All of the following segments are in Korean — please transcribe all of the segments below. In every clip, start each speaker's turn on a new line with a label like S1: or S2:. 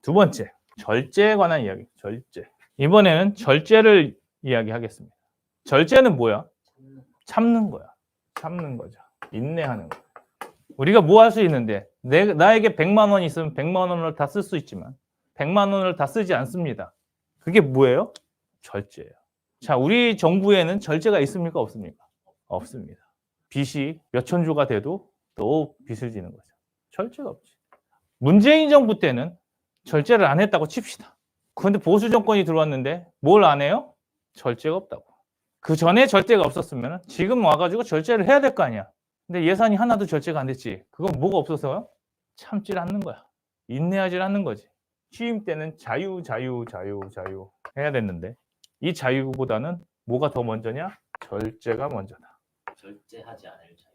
S1: 두 번째, 절제에 관한 이야기. 절제. 이번에는 절제를 이야기하겠습니다. 절제는 뭐야? 참는 거야. 참는 거죠. 인내하는 거. 우리가 뭐 할 수 있는데 나에게 100만 원 있으면 100만 원을 다 쓸 수 있지만 100만 원을 다 쓰지 않습니다. 그게 뭐예요? 절제예요. 자, 우리 정부에는 절제가 있습니까? 없습니까? 없습니다. 빚이 몇천 조가 돼도 또 빚을 지는 거죠. 절제가 없지. 문재인 정부 때는 절제를 안 했다고 칩시다. 그런데 보수 정권이 들어왔는데 뭘 안 해요? 절제가 없다고. 그 전에 절제가 없었으면 지금 와가지고 절제를 해야 될 거 아니야. 근데 예산이 하나도 절제가 안 됐지. 그건 뭐가 없어서요? 참질 않는 거야. 인내하질 않는 거지. 취임 때는 자유 해야 됐는데 이 자유보다는 뭐가 더 먼저냐? 절제가 먼저다.
S2: 절제하지 않을 자유.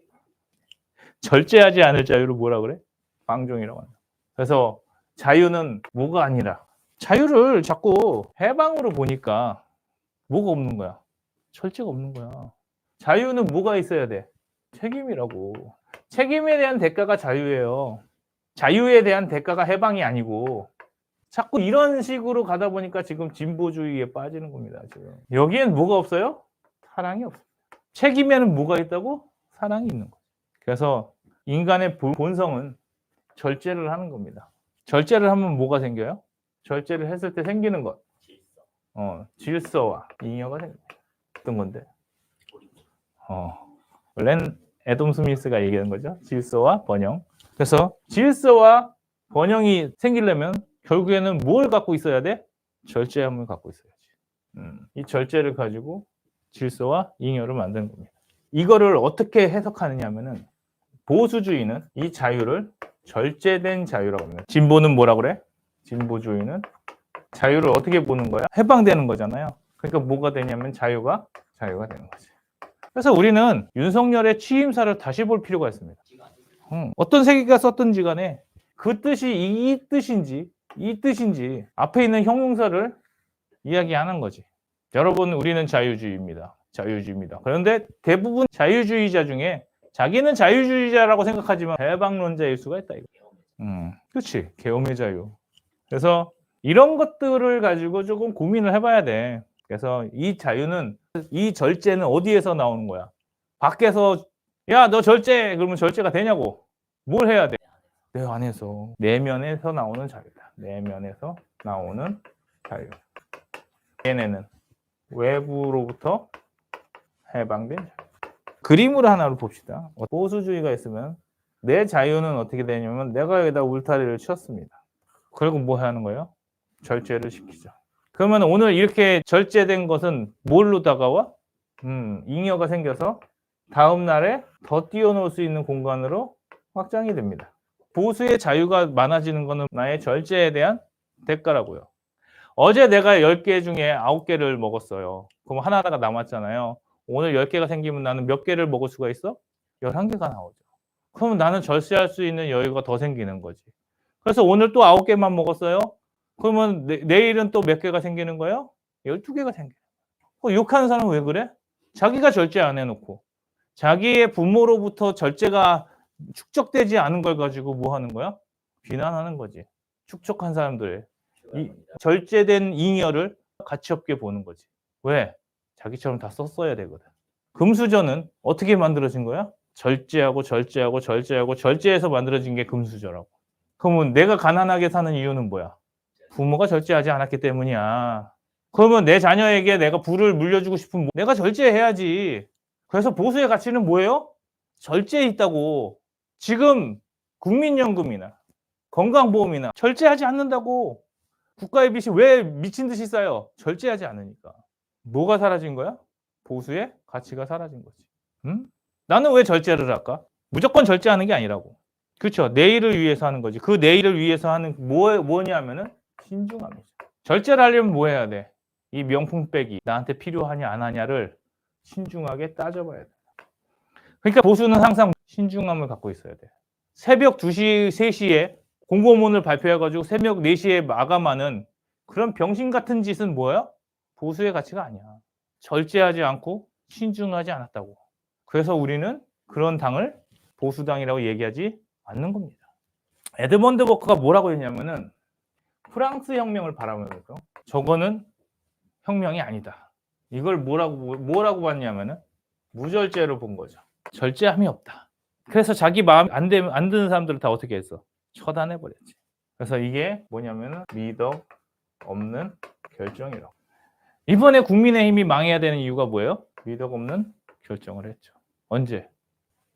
S1: 절제하지 않을 자유를 뭐라 그래? 방종이라고 한다. 그래서 자유는 뭐가 아니라 자유를 자꾸 해방으로 보니까 뭐가 없는 거야? 절제가 없는 거야. 자유는 뭐가 있어야 돼? 책임이라고. 책임에 대한 대가가 자유예요. 자유에 대한 대가가 해방이 아니고 자꾸 이런 식으로 가다 보니까 지금 진보주의에 빠지는 겁니다. 지금. 여기엔 뭐가 없어요? 사랑이 없어요. 책임에는 뭐가 있다고? 사랑이 있는 거예요. 그래서 인간의 본성은 절제를 하는 겁니다. 절제를 하면 뭐가 생겨요? 절제를 했을 때 생기는 것. 질서와 잉여가 생깁니다. 어떤 건데? 렌 애덤 스미스가 얘기하는 거죠. 질서와 번영. 그래서 질서와 번영이 생기려면 결국에는 뭘 갖고 있어야 돼? 절제함을 갖고 있어야지. 이 절제를 가지고 질서와 잉여를 만드는 겁니다. 이거를 어떻게 해석하느냐 하면은 보수주의는 이 자유를 절제된 자유라고 합니다. 진보는 뭐라고 그래? 진보주의는 자유를 어떻게 보는 거야? 해방되는 거잖아요. 그러니까 뭐가 되냐면 자유가 되는 거지. 그래서 우리는 윤석열의 취임사를 다시 볼 필요가 있습니다. 어떤 세계가 썼든지 간에 그 뜻이 이 뜻인지 앞에 있는 형용사를 이야기하는 거지. 여러분, 우리는 자유주의입니다. 그런데 대부분 자유주의자 중에 자기는 자유주의자라고 생각하지만 해방론자일 수가 있다. 이거. 그렇지. 계엄의 자유. 그래서 이런 것들을 가지고 조금 고민을 해봐야 돼. 그래서 이 자유는, 이 절제는 어디에서 나오는 거야? 밖에서 야, 너 절제! 그러면 절제가 되냐고. 뭘 해야 돼? 내 안에서, 내면에서 나오는 자유다. 내면에서 나오는 자유. 얘네는 외부로부터 해방된 자유. 그림으로 하나를 봅시다. 보수주의가 있으면 내 자유는 어떻게 되냐면 내가 여기다 울타리를 쳤습니다. 그리고 뭐 하는 거예요? 절제를 시키죠. 그러면 오늘 이렇게 절제된 것은 뭘로 다가와? 잉여가 생겨서 다음 날에 더 뛰어놀 수 있는 공간으로 확장이 됩니다. 보수의 자유가 많아지는 것은 나의 절제에 대한 대가라고요. 어제 내가 10개 중에 9개를 먹었어요. 그럼 하나가 남았잖아요. 오늘 10개가 생기면 나는 몇 개를 먹을 수가 있어? 11개가 나오죠. 그러면 나는 절제할 수 있는 여유가 더 생기는 거지. 그래서 오늘 또 9개만 먹었어요. 그러면 내일은 또 몇 개가 생기는 거예요? 12개가 생겨요. 욕하는 사람은 왜 그래? 자기가 절제 안 해놓고 자기의 부모로부터 절제가 축적되지 않은 걸 가지고 뭐 하는 거야? 비난하는 거지. 축적한 사람들의 이 절제된 잉여를 가치 없게 보는 거지. 왜? 자기처럼 다 썼어야 되거든. 금수저는 어떻게 만들어진 거야? 절제해서 만들어진 게 금수저라고. 그러면 내가 가난하게 사는 이유는 뭐야? 부모가 절제하지 않았기 때문이야. 그러면 내 자녀에게 내가 부를 물려주고 싶으면 내가 절제해야지. 그래서 보수의 가치는 뭐예요? 절제에 있다고. 지금 국민연금이나 건강보험이나 절제하지 않는다고. 국가의 빚이 왜 미친 듯이 쌓여? 절제하지 않으니까. 뭐가 사라진 거야? 보수의 가치가 사라진 거지. 나는 왜 절제를 할까? 무조건 절제하는 게 아니라고. 그렇죠. 내일을 위해서 하는 거지. 그 내일을 위해서 하는 뭐냐면은 신중함이죠. 절제를 하려면 뭐 해야 돼? 이 명품백이 나한테 필요하냐 안 하냐를 신중하게 따져봐야 돼. 그러니까 보수는 항상 신중함을 갖고 있어야 돼. 새벽 2시, 3시에 공보문을 발표해가지고 새벽 4시에 마감하는 그런 병신 같은 짓은 뭐야? 보수의 가치가 아니야. 절제하지 않고 신중하지 않았다고. 그래서 우리는 그런 당을 보수당이라고 얘기하지 않는 겁니다. 에드먼드 버크가 뭐라고 했냐면은 프랑스 혁명을 바라면서 저거는 혁명이 아니다. 이걸 뭐라고 봤냐면은 무절제로 본 거죠. 절제함이 없다. 그래서 자기 마음 안 드는 사람들을 다 어떻게 했어? 처단해 버렸지. 그래서 이게 뭐냐면은 미덕 없는 결정이라고. 이번에 국민의힘이 망해야 되는 이유가 뭐예요? 미덕 없는 결정을 했죠. 언제?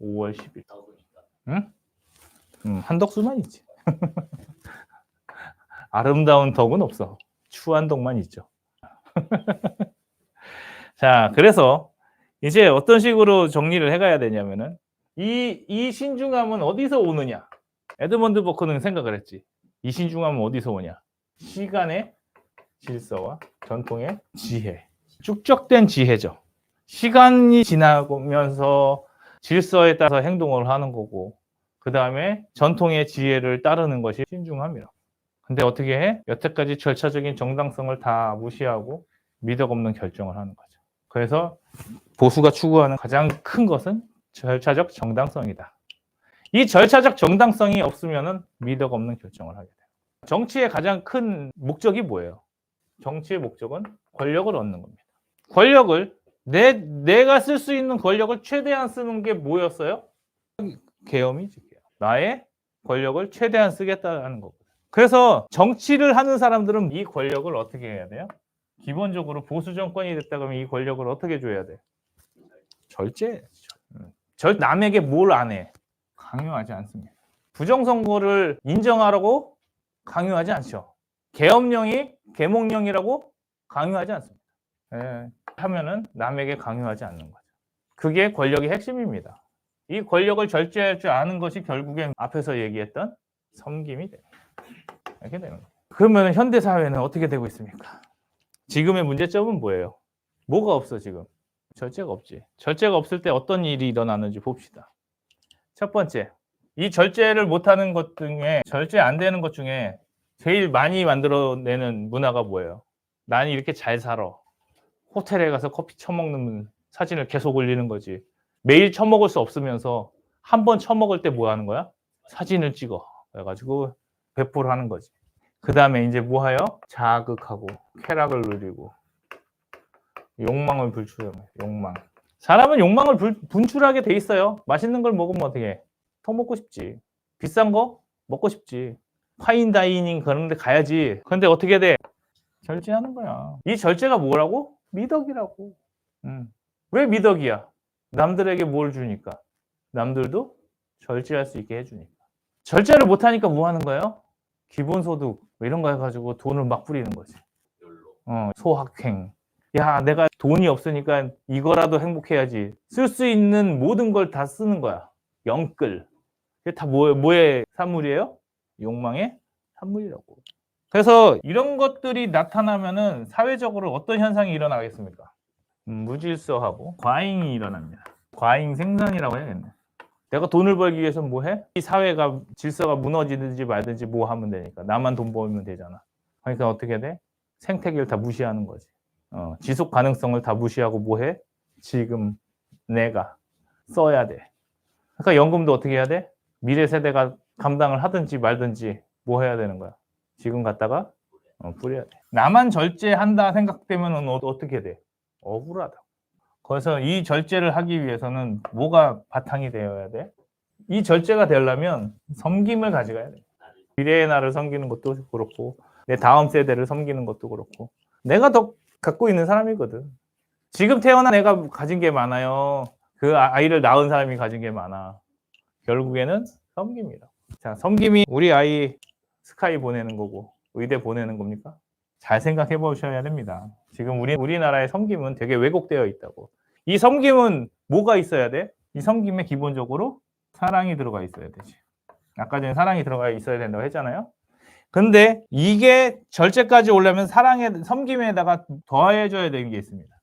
S1: 5월 10일.
S2: 더우니까.
S1: 응? 한덕수만 있지. 아름다운 덕은 없어. 추한 덕만 있죠. 자, 그래서 이제 어떤 식으로 정리를 해가야 되냐면은 이 신중함은 어디서 오느냐? 에드먼드 버크는 생각을 했지. 이 신중함은 어디서 오냐? 시간의 질서와 전통의 지혜. 축적된 지혜죠. 시간이 지나면서 질서에 따라서 행동을 하는 거고, 그 다음에 전통의 지혜를 따르는 것이 신중함이라고. 근데 어떻게 해? 여태까지 절차적인 정당성을 다 무시하고 미덕 없는 결정을 하는 거죠. 그래서 보수가 추구하는 가장 큰 것은 절차적 정당성이다. 이 절차적 정당성이 없으면 미덕 없는 결정을 하게 돼요. 정치의 가장 큰 목적이 뭐예요? 정치의 목적은 권력을 얻는 겁니다. 권력을 내가 쓸 수 있는 권력을 최대한 쓰는 게 뭐였어요? 계엄이지. 나의 권력을 최대한 쓰겠다는 거거든요. 그래서 정치를 하는 사람들은 이 권력을 어떻게 해야 돼요? 기본적으로 보수 정권이 됐다 그러면 이 권력을 어떻게 줘야 돼? 절제. 남에게 뭘 안 해? 강요하지 않습니다. 부정선거를 인정하라고 강요하지 않죠. 계몽령이라고 강요하지 않습니다. 하면은 남에게 강요하지 않는 거죠. 그게 권력의 핵심입니다. 이 권력을 절제할 줄 아는 것이 결국엔 앞에서 얘기했던 섬김이 돼요. 이렇게 되는 거예요. 그러면 현대 사회는 어떻게 되고 있습니까? 지금의 문제점은 뭐예요? 뭐가 없어 지금? 절제가 없지. 절제가 없을 때 어떤 일이 일어나는지 봅시다. 첫 번째, 이 절제를 못하는 것 중에 절제 안 되는 것 중에 제일 많이 만들어내는 문화가 뭐예요? 난 이렇게 잘 살아. 호텔에 가서 커피 처먹는 사진을 계속 올리는 거지. 매일 처먹을 수 없으면서 한 번 처먹을 때 뭐 하는 거야? 사진을 찍어. 그래가지고 배포를 하는 거지. 그 다음에 이제 뭐 해요? 자극하고 쾌락을 누리고 욕망을 불출해. 욕망. 사람은 욕망을 분출하게 돼 있어요. 맛있는 걸 먹으면 어떻게 해? 더 먹고 싶지. 비싼 거 먹고 싶지. 파인 다이닝 그런 데 가야지. 그런데 어떻게 돼? 절제하는 거야. 이 절제가 뭐라고? 미덕이라고. 왜 미덕이야? 남들에게 뭘 주니까? 남들도 절제할 수 있게 해주니까. 절제를 못하니까 뭐 하는 거예요? 기본소득 이런 거 해가지고 돈을 막 뿌리는 거지. 소확행. 야, 내가 돈이 없으니까 이거라도 행복해야지. 쓸 수 있는 모든 걸 다 쓰는 거야. 영끌. 그게 다 뭐의 산물이에요? 욕망의 산물이라고. 그래서 이런 것들이 나타나면은 사회적으로 어떤 현상이 일어나겠습니까? 무질서하고 과잉이 일어납니다. 과잉 생산이라고 해야겠네. 내가 돈을 벌기 위해서 뭐 해? 이 사회가 질서가 무너지든지 말든지 뭐 하면 되니까. 나만 돈 벌면 되잖아. 그러니까 어떻게 돼? 생태계를 다 무시하는 거지. 지속 가능성을 다 무시하고 뭐 해? 지금 내가 써야 돼. 그러니까 연금도 어떻게 해야 돼? 미래 세대가 감당을 하든지 말든지 뭐 해야 되는 거야? 지금 갖다가 뿌려야 돼. 나만 절제한다 생각되면 어떻게 돼? 억울하다. 그래서 이 절제를 하기 위해서는 뭐가 바탕이 되어야 돼? 이 절제가 되려면 섬김을 가져가야 돼. 미래의 나를 섬기는 것도 그렇고 내 다음 세대를 섬기는 것도 그렇고 내가 더 갖고 있는 사람이거든. 지금 태어난 애가 가진 게 많아요. 그 아이를 낳은 사람이 가진 게 많아. 결국에는 섬김이다. 자, 섬김이 우리 아이 스카이 보내는 거고 의대 보내는 겁니까? 잘 생각해 보셔야 됩니다. 지금 우리나라의 섬김은 되게 왜곡되어 있다고. 이 섬김은 뭐가 있어야 돼? 이 섬김에 기본적으로 사랑이 들어가 있어야 되지. 아까 전에 사랑이 들어가 있어야 된다고 했잖아요. 근데 이게 절제까지 오려면 섬김에다가 더해줘야 되는 게 있습니다.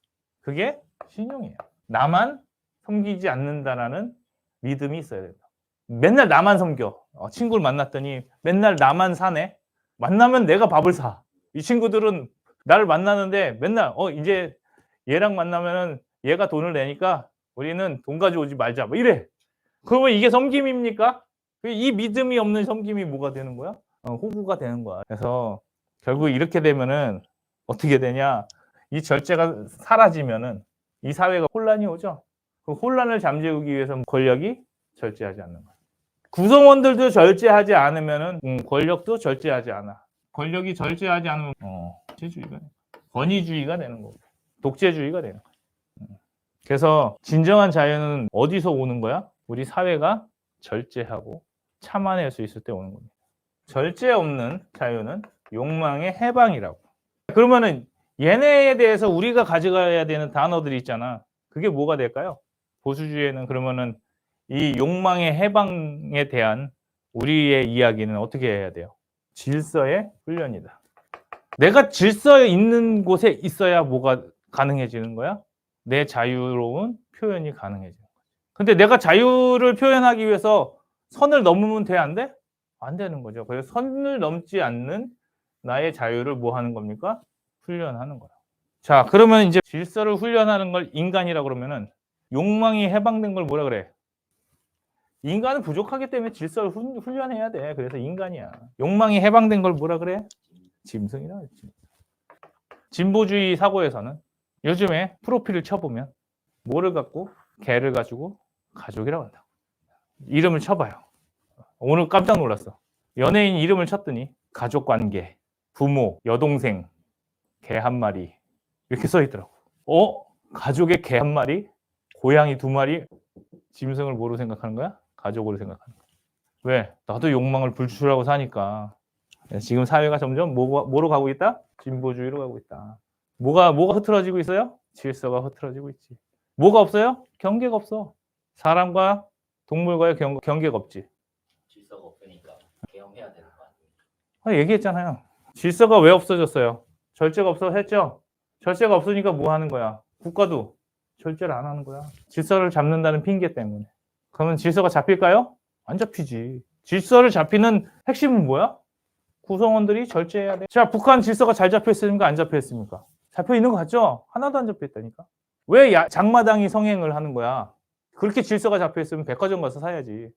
S1: 그게 신용이에요. 나만 섬기지 않는다라는 믿음이 있어야 된다. 맨날 나만 섬겨. 친구를 만났더니 맨날 나만 사네. 만나면 내가 밥을 사. 이 친구들은 나를 만나는데 맨날 이제 얘랑 만나면은 얘가 돈을 내니까 우리는 돈 가져오지 말자. 뭐 이래. 그러면 이게 섬김입니까? 이 믿음이 없는 섬김이 뭐가 되는 거야? 호구가 되는 거야. 그래서 결국 이렇게 되면은 어떻게 되냐? 이 절제가 사라지면은 이 사회가 혼란이 오죠. 그 혼란을 잠재우기 위해서 권력이 절제하지 않는 거예요. 구성원들도 절제하지 않으면은 권력도 절제하지 않아. 권력이 절제하지 않으면 독재주의가 권위주의가 되는 거고 독재주의가 되는 거예요. 그래서 진정한 자유는 어디서 오는 거야? 우리 사회가 절제하고 참아낼 수 있을 때 오는 겁니다. 절제 없는 자유는 욕망의 해방이라고. 그러면은 얘네에 대해서 우리가 가져가야 되는 단어들이 있잖아. 그게 뭐가 될까요? 보수주의에는 그러면은 이 욕망의 해방에 대한 우리의 이야기는 어떻게 해야 돼요? 질서의 훈련이다. 내가 질서에 있는 곳에 있어야 뭐가 가능해지는 거야? 내 자유로운 표현이 가능해지는 거야. 근데 내가 자유를 표현하기 위해서 선을 넘으면 돼, 안 돼? 안 되는 거죠. 그래서 선을 넘지 않는 나의 자유를 뭐 하는 겁니까? 훈련하는 거야. 자, 그러면 이제 질서를 훈련하는 걸 인간이라고 그러면은 욕망이 해방된 걸 뭐라 그래? 인간은 부족하기 때문에 질서를 훈련해야 돼. 그래서 인간이야. 욕망이 해방된 걸 뭐라 그래? 짐승이라 그랬지. 진보주의 사고에서는 요즘에 프로필을 쳐보면 뭐를 갖고? 개를 가지고 가족이라고 한다고. 이름을 쳐봐요. 오늘 깜짝 놀랐어. 연예인 이름을 쳤더니 가족관계, 부모, 여동생, 개 한 마리 이렇게 써 있더라고. 가족의 개 한 마리, 고양이 두 마리, 짐승을 뭐로 생각하는 거야? 가족으로 생각하는 거야. 왜? 나도 욕망을 불출하고 사니까. 지금 사회가 점점 뭐로 가고 있다? 진보주의로 가고 있다. 뭐가 흐트러지고 있어요? 질서가 흐트러지고 있지. 뭐가 없어요? 경계가 없어. 사람과 동물과의 경계가 없지.
S2: 질서가 없으니까 개혁해야 되는 거 아닙니까?
S1: 얘기했잖아요. 질서가 왜 없어졌어요? 절제가 없어 했죠? 절제가 없으니까 뭐 하는 거야? 국가도 절제를 안 하는 거야. 질서를 잡는다는 핑계 때문에. 그러면 질서가 잡힐까요? 안 잡히지. 질서를 잡히는 핵심은 뭐야? 구성원들이 절제해야 돼. 자, 북한 질서가 잘 잡혀 있습니까? 안 잡혀 있습니까? 잡혀 있는 것 같죠? 하나도 안 잡혀 있다니까. 왜 장마당이 성행을 하는 거야? 그렇게 질서가 잡혀 있으면 백화점 가서 사야지.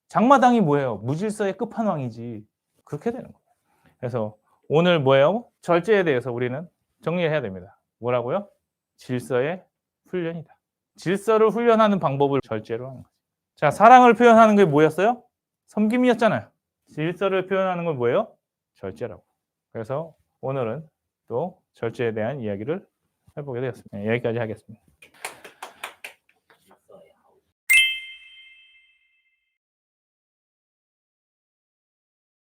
S1: 장마당이 뭐예요? 무질서의 끝판왕이지. 그렇게 되는 거예요. 그래서 오늘 뭐예요? 절제에 대해서 우리는 정리해야 됩니다. 뭐라고요? 질서의 훈련이다. 질서를 훈련하는 방법을 절제로 하는 거죠. 자, 사랑을 표현하는 게 뭐였어요? 섬김이었잖아요. 질서를 표현하는 건 뭐예요? 절제라고. 그래서 오늘은 또 절제에 대한 이야기를 해보게 되었습니다. 여기까지 하겠습니다.